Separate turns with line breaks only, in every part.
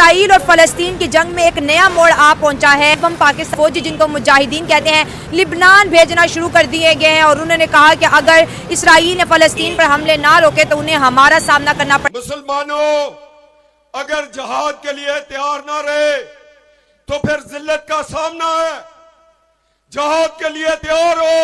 Israel और फलस्तीन की जंग में एक नया मोड़ आ पहुंचा है। हम पाकिस्तान फौजी जिनको मुजाहिदीन कहते हैं लिबनान भेजना शुरू कर दिए गए हैं और उन्होंने कहा कि अगर इसराइल ने फलस्तीन पर हमले ना रोके तो उन्हें हमारा सामना करना पड़ेगा।
मुसलमानों, अगर जहाद के लिए तैयार ना रहे तो फिर जिल्लत का सामना है। जहाद के लिए तैयार हो,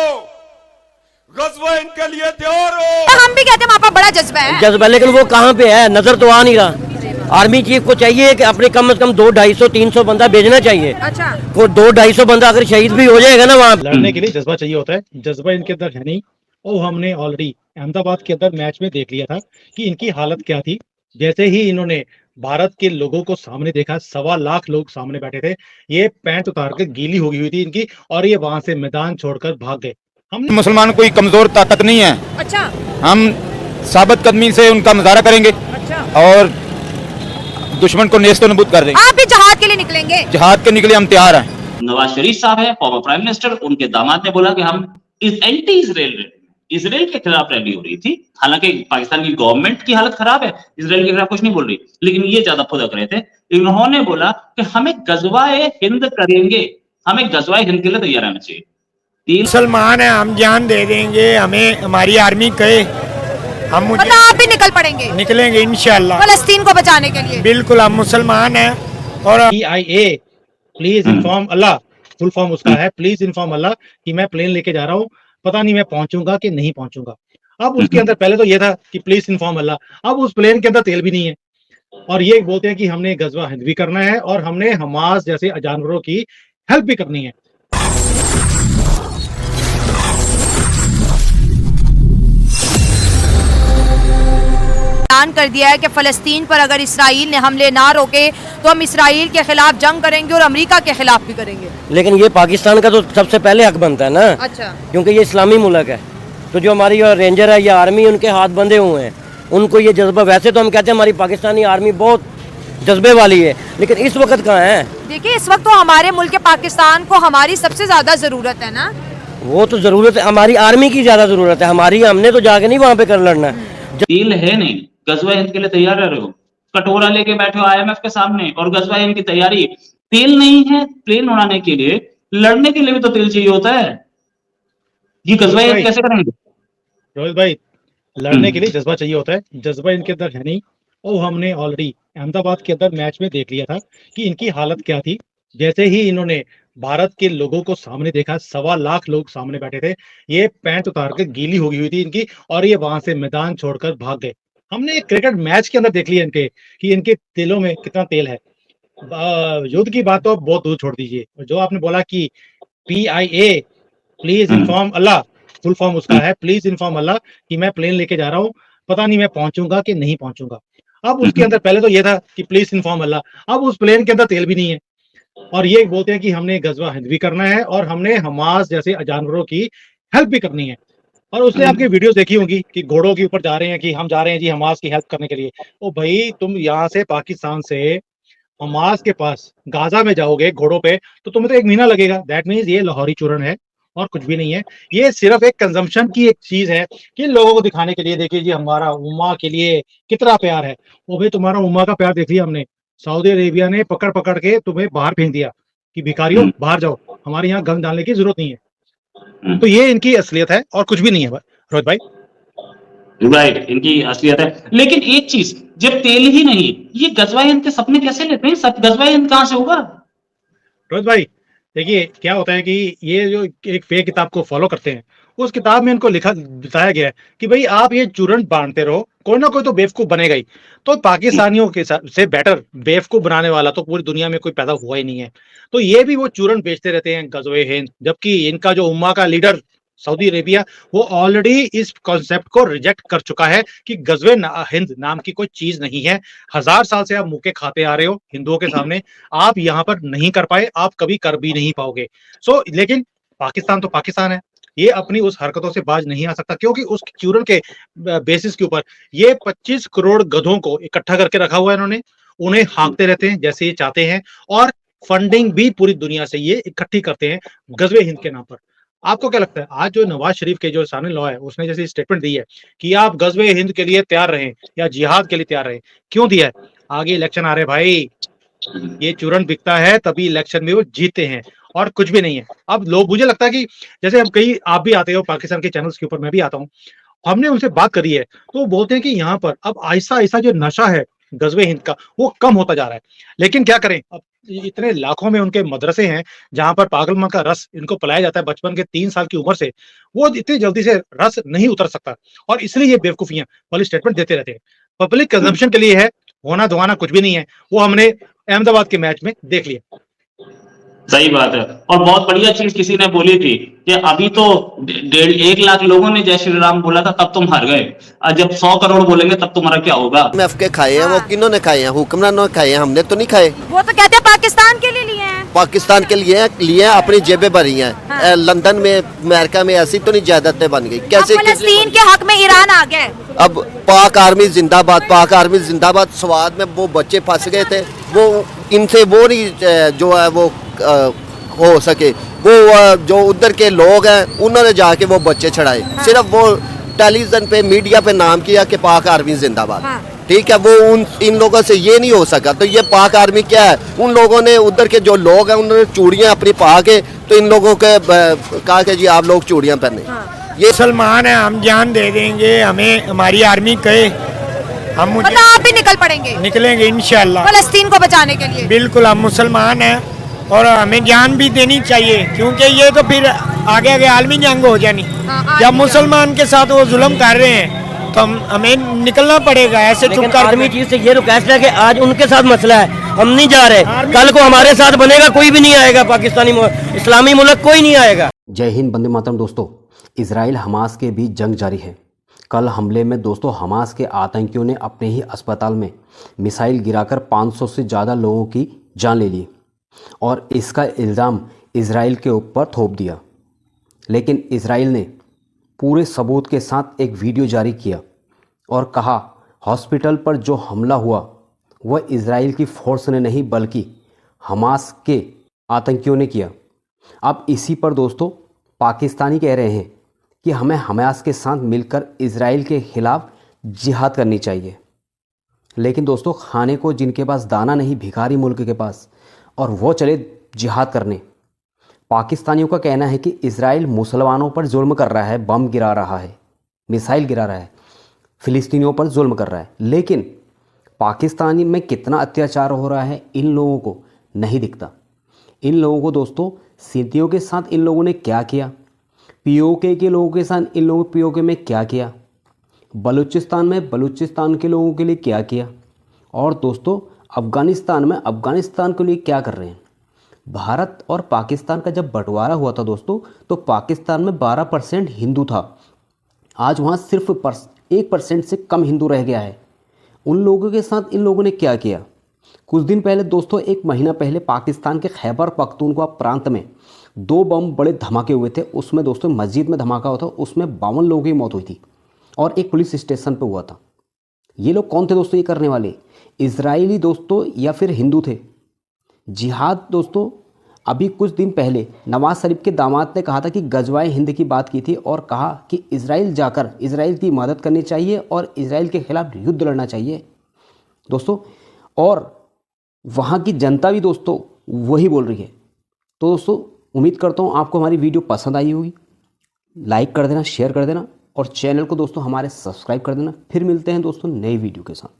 गज़वा इनके लिए तैयार हो।
हम भी कहते हैं वहाँ पर बड़ा जज्बा है,
लेकिन वो कहाँ पे है, नजर तो आ नहीं रहा। आर्मी चीफ को चाहिए कि अपने कम से कम 200-250-300 बंदा भेजना चाहिए।
अच्छा,
को 200-250 बंदा अगर शहीद भी हो जाएगा ना वहाँ
लड़ने के लिए जज्बा चाहिए होता है, जज्बा इनके अंदर है नहीं। और हमने ऑलरेडी अहमदाबाद के अंदर मैच में देख लिया था कि इनकी हालत क्या थी। जैसे ही इन्होंने भारत के लोगों को सामने देखा, 1.25 लाख लोग सामने बैठे थे, ये पैंट उतार कर गीली हो गई हुई थी इनकी और ये वहां से मैदान छोड़कर भाग गए। हम
मुसलमान कोई कमजोर ताकत नहीं है।
अच्छा,
हम साबित कदमी से उनका मुजाहरा करेंगे
अच्छा,
और दुश्मन को नेस्तो नबूद कर देंगे।
आप भी जहाद के लिए निकलेंगे?
जहाद के निकले हम तैयार हैं।
नवाज शरीफ साहब है, फॉर्मर प्राइम मिनिस्टर, उनके दामाद ने बोला कि हम एंटी इसराइल के खिलाफ रैली हो रही थी। हालांकि पाकिस्तान की गवर्नमेंट की हालत खराब है, इसराइल के खिलाफ कुछ नहीं बोल रही, लेकिन ये ज्यादा फुदक रहे थे। इन्होंने बोला कि हमें गजवाए हिंद करेंगे, हमें गजवाए हिंद के लिए तैयार रहना चाहिए।
मुसलमान है, हम जान दे देंगे, हमें हमारी आर्मी कहे हम
मतलब आप भी निकल पड़ेंगे?
निकलेंगे इंशाल्लाह
फलस्तीन को बचाने के लिए।
बिल्कुल, हम मुसलमान हैं। और
PIA please inform Allah, full form उसका है प्लीज इन्फॉर्म अल्लाह कि मैं प्लेन लेके जा रहा हूँ, पता नहीं मैं पहुंचूंगा कि नहीं पहुंचूंगा। अब उसके अंदर पहले तो ये था कि प्लीज इन्फॉर्म अल्लाह, अब उस प्लेन के अंदर तेल भी नहीं है और ये बोलते हैं कि हमने गजवा हिंद भी करना है और हमने हमास जैसे जानवरों की हेल्प भी करनी है।
ऐलान कर दिया है कि फलस्तीन पर अगर इसराइल ने हमले ना रोके तो हम इसराइल के खिलाफ जंग करेंगे और अमेरिका के खिलाफ भी करेंगे।
लेकिन ये पाकिस्तान का तो सबसे पहले हक बनता है ना।
अच्छा,
क्योंकि ये इस्लामी मुल्क है, तो जो हमारी रेंजर है या आर्मी, उनके हाथ बंधे हुए हैं, उनको ये जज्बा, वैसे तो हम कहते हैं हमारी पाकिस्तानी आर्मी बहुत जज्बे वाली है, लेकिन इस वक्त कहाँ है?
देखिए इस वक्त तो हमारे मुल्क के पाकिस्तान को हमारी सबसे ज्यादा जरूरत है ना।
वो तो जरूरत है, हमारी आर्मी की ज्यादा जरूरत है, हमारी हमने तो जाके नहीं वहाँ पे कर लड़ना है।
तेल है नहीं, गजवा हिंद के लिए तैयार रह रहे हो, कटोरा लेके बैठे हो IMF के सामने और गजवा हिंद की तैयारी। तेल नहीं है प्लेन उड़ाने के लिए, लड़ने के लिए भी तो तेल चाहिए होता है। ये गजवा हिंद कैसे करेंगे?
रोहित भाई, लड़ने के लिए जज्बा चाहिए होता है, जज्बा इनके अंदर है नहीं। और हमने ऑलरेडी अहमदाबाद के अंदर मैच में देख लिया था कि इनकी हालत क्या थी। जैसे ही इन्होंने भारत के लोगों को सामने देखा, 1.25 लाख लोग सामने बैठे थे, ये पैंट उतार कर गीली हो गई हुई थी इनकी और ये वहां से मैदान छोड़कर भाग गए। हमने क्रिकेट मैच के अंदर देख लिया इनके कि इनके दिलों में कितना तेल है। युद्ध की बात तो बहुत दूर छोड़ दीजिए, जो आपने बोला कि PIA please inform Allah, full form उसका है प्लीज इन्फॉर्म अल्लाह कि मैं प्लेन लेके जा रहा हूँ, पता नहीं मैं पहुंचूंगा कि नहीं पहुंचूंगा। अब उसके अंदर पहले तो ये था कि प्लीज इन्फॉर्म अल्लाह, अब उस प्लेन के अंदर तेल भी नहीं है और ये बोलते हैं कि हमने गजवा हिंद भी करना है और हमने हमास जैसे जानवरों की हेल्प भी करनी है। और उसने आपकी वीडियोस देखी होंगी कि घोड़ों के ऊपर जा रहे हैं कि हम जा रहे हैं जी हमास की हेल्प करने के लिए। ओ भाई, तुम यहाँ से पाकिस्तान से हमास के पास गाजा में जाओगे घोड़ों पे तो तुम्हें तो 1 महीना लगेगा। दैट मीन्स ये लाहौरी चूरन है और कुछ भी नहीं है। ये सिर्फ एक कंजम्पशन की एक चीज है कि लोगों को दिखाने के लिए, देखिए जी हमारा उम्मा के लिए कितना प्यार है। वो भाई, तुम्हारा उम्मा का प्यार देख लिया हमने। सऊदी अरेबिया ने पकड़ पकड़ के तुम्हें बाहर फेंक दिया कि भिखारियों बाहर जाओ, हमारे यहाँ गन डालने की जरूरत नहीं है। तो ये इनकी असलियत है और कुछ भी नहीं है रोहित भाई।
राइट, इनकी असलियत है। लेकिन एक चीज, जब तेल ही नहीं, ये गजवा हिंद के सपने कैसे लेते हैं? सब गजवा हिंद कहां से होगा?
रोहित भाई देखिए क्या होता है कि ये जो एक फेक किताब को फॉलो करते हैं, उस किताब में इनको लिखा बताया गया है कि भाई आप ये चूरन बांटते रहो, कोई ना कोई तो बेवकूफ बनेगा ही। तो पाकिस्तानियों के से बेटर बेवकूफ बनाने वाला तो पूरी दुनिया में कोई पैदा हुआ ही नहीं है। तो ये भी वो चूरन बेचते रहते हैं गजवे हिंद, जबकि इनका जो उम्मा का लीडर सऊदी अरेबिया, वो ऑलरेडी इस कॉन्सेप्ट को रिजेक्ट कर चुका है कि गजवे हिंद नाम की कोई चीज नहीं है। 1000 साल से आप मुके खाते आ रहे हो हिंदुओं के सामने, आप यहाँ पर नहीं कर पाए, आप कभी कर भी नहीं पाओगे। लेकिन पाकिस्तान तो पाकिस्तान है, ये अपनी उस हरकतों से बाज नहीं आ सकता क्योंकि उस चूरन के बेसिस के ऊपर ये 25 करोड़ गधों को इकट्ठा करके रखा हुआ है इन्होंने। उन्हें हाँकते रहते हैं जैसे ये चाहते हैं और फंडिंग भी पूरी दुनिया से ये इकट्ठी करते हैं गजवे हिंद के नाम पर। आपको क्या लगता है आज जो नवाज शरीफ के जो सामने लॉ है, उसने जैसे स्टेटमेंट दी है कि आप गजवे हिंद के लिए तैयार रहें या जिहाद के लिए तैयार रहें, क्यों दिया है? आगे इलेक्शन आ रहे भाई, ये चूरन बिकता है तभी इलेक्शन में वो जीते हैं और कुछ भी नहीं है। अब लोग, मुझे लगता है कि जैसे हम कई, आप भी आते हो पाकिस्तान के चैनल्स के ऊपर, मैं भी आता हूँ, हमने उनसे बात करी है तो वो बोलते हैं कि यहाँ पर अब आहिस्ता आहिस्ता जो नशा है गजवे हिंद का वो कम होता जा रहा है। लेकिन क्या करें, अब इतने लाखों में उनके मदरसे हैं जहां पर पागलपन का रस इनको पिलाया जाता है बचपन के 3 साल की उम्र से, वो इतनी जल्दी से रस नहीं उतर सकता और इसलिए ये बेवकूफियां वाली स्टेटमेंट देते रहते हैं। पब्लिक कंजम्पशन के लिए है, होना धोना कुछ भी नहीं है, वो हमने अहमदाबाद के मैच में देख लिया।
सही बात है। और बहुत बढ़िया चीज किसी ने बोली थी कि अभी तो 1.5 लाख लोगों ने जय श्री राम बोला था तब तुम हार गए, और जब 100 करोड़ बोलेंगे तब तुम्हारा क्या होगा।
एमएफ के खाए हैं, वो किन्होंने खाए हैं? हुक्मरानों ने खाए हैं, हमने तो नहीं खाए।
वो तो कहते हैं पाकिस्तान के लिए लिए हैं।
पाकिस्तान के लिए अपनी जेबें भरी हैं।
हाँ।
लंदन में, अमेरिका में ऐसी तो नहीं जायदादें बन गई। कैसे
फलस्तीन के हक में ईरान आ गए।
अब पाक आर्मी जिंदाबाद, पाक आर्मी जिंदाबाद। स्वाद में वो बच्चे फंस गए थे, वो इनसे वो नहीं जो है वो हो सके, वो जो उधर के लोग हैं उन्होंने जाके वो बच्चे छड़ाए।
हाँ।
सिर्फ वो टेलीविजन पे, मीडिया पे नाम किया कि पाक आर्मी जिंदाबाद।
हाँ।
ठीक है, वो इन लोगों से ये नहीं हो सका। तो ये पाक आर्मी क्या है? उन लोगों ने, उधर के जो लोग हैं उन्होंने चूड़ियां अपनी पा के तो इन लोगों के कहा कि जी आप लोग चूड़ियां पहने।
हाँ।
ये
मुसलमान है, हम जान दे देंगे, हमें हमारी आर्मी कहे हम मुझे
मतलब आप भी निकल पड़ेंगे,
निकलेंगे इंशाल्लाह।
फलस्तीन को बचाने के लिए।
बिल्कुल, हम मुसलमान हैं और हमें जान भी देनी चाहिए, क्योंकि ये तो फिर आगे आगे आलमी जंग हो जानी।
हाँ,
जब मुसलमान के साथ वो जुल्म कर रहे हैं तो हमें निकलना पड़ेगा, ऐसे चुप कर।
आर्मी चीज से ये रिक्वेस्ट है कि आज उनके साथ मसला है, हम नहीं जा रहे, कल को हमारे साथ बनेगा, कोई भी नहीं आएगा, पाकिस्तानी इस्लामी मुल्क कोई नहीं आएगा।
जय हिंद, वंदे मातरम। दोस्तों, इजराइल हमास के बीच जंग जारी है। कल हमले में दोस्तों हमास के आतंकियों ने अपने ही अस्पताल में मिसाइल गिराकर 500 से ज़्यादा लोगों की जान ले ली और इसका इल्ज़ाम इजराइल के ऊपर थोप दिया। लेकिन इजराइल ने पूरे सबूत के साथ एक वीडियो जारी किया और कहा हॉस्पिटल पर जो हमला हुआ वह इजराइल की फोर्स ने नहीं बल्कि हमास के आतंकियों ने किया। अब इसी पर दोस्तों पाकिस्तानी कह रहे हैं कि हमें हमास के साथ मिलकर इजराइल के खिलाफ जिहाद करनी चाहिए। लेकिन दोस्तों, खाने को जिनके पास दाना नहीं, भिखारी मुल्क के पास, और वो चले जिहाद करने। पाकिस्तानियों का कहना है कि इजराइल मुसलमानों पर जुल्म कर रहा है, बम गिरा रहा है, मिसाइल गिरा रहा है, फ़िलिस्तीनियों पर जुल्म कर रहा है। लेकिन पाकिस्तानी में कितना अत्याचार हो रहा है इन लोगों को नहीं दिखता। इन लोगों को दोस्तों, सिंधियों के साथ इन लोगों ने क्या किया, पीओके के लोगों के साथ इन लोगों पीओके में क्या किया, बलूचिस्तान में बलूचिस्तान के लोगों के लिए क्या किया, और दोस्तों अफ़गानिस्तान में अफ़गानिस्तान के लिए क्या कर रहे हैं। भारत और पाकिस्तान का जब बंटवारा हुआ था दोस्तों, तो पाकिस्तान में 12% हिंदू था, आज वहाँ सिर्फ 1% से कम हिंदू रह गया है। उन लोगों के साथ इन लोगों ने क्या किया। कुछ दिन पहले दोस्तों, 1 महीना पहले पाकिस्तान के खैबर पख्तूनख्वा प्रांत में 2 बम बड़े धमाके हुए थे। उसमें दोस्तों मस्जिद में धमाका हुआ था, उसमें 52 लोगों की मौत हुई थी और एक पुलिस स्टेशन पे हुआ था। ये लोग कौन थे दोस्तों ये करने वाले? इजरायली दोस्तों या फिर हिंदू थे। जिहाद दोस्तों, अभी कुछ दिन पहले नवाज शरीफ के दामाद ने कहा था कि गजवाए हिंद की बात की थी और कहा कि इजराइल जाकर इजराइल की मदद करनी चाहिए और इजराइल के खिलाफ युद्ध लड़ना चाहिए दोस्तों। और वहाँ की जनता भी दोस्तों वही बोल रही है। तो दोस्तों, उम्मीद करता हूँ आपको हमारी वीडियो पसंद आई होगी। लाइक कर देना, शेयर कर देना और चैनल को दोस्तों हमारे सब्सक्राइब कर देना। फिर मिलते हैं दोस्तों नई वीडियो के साथ।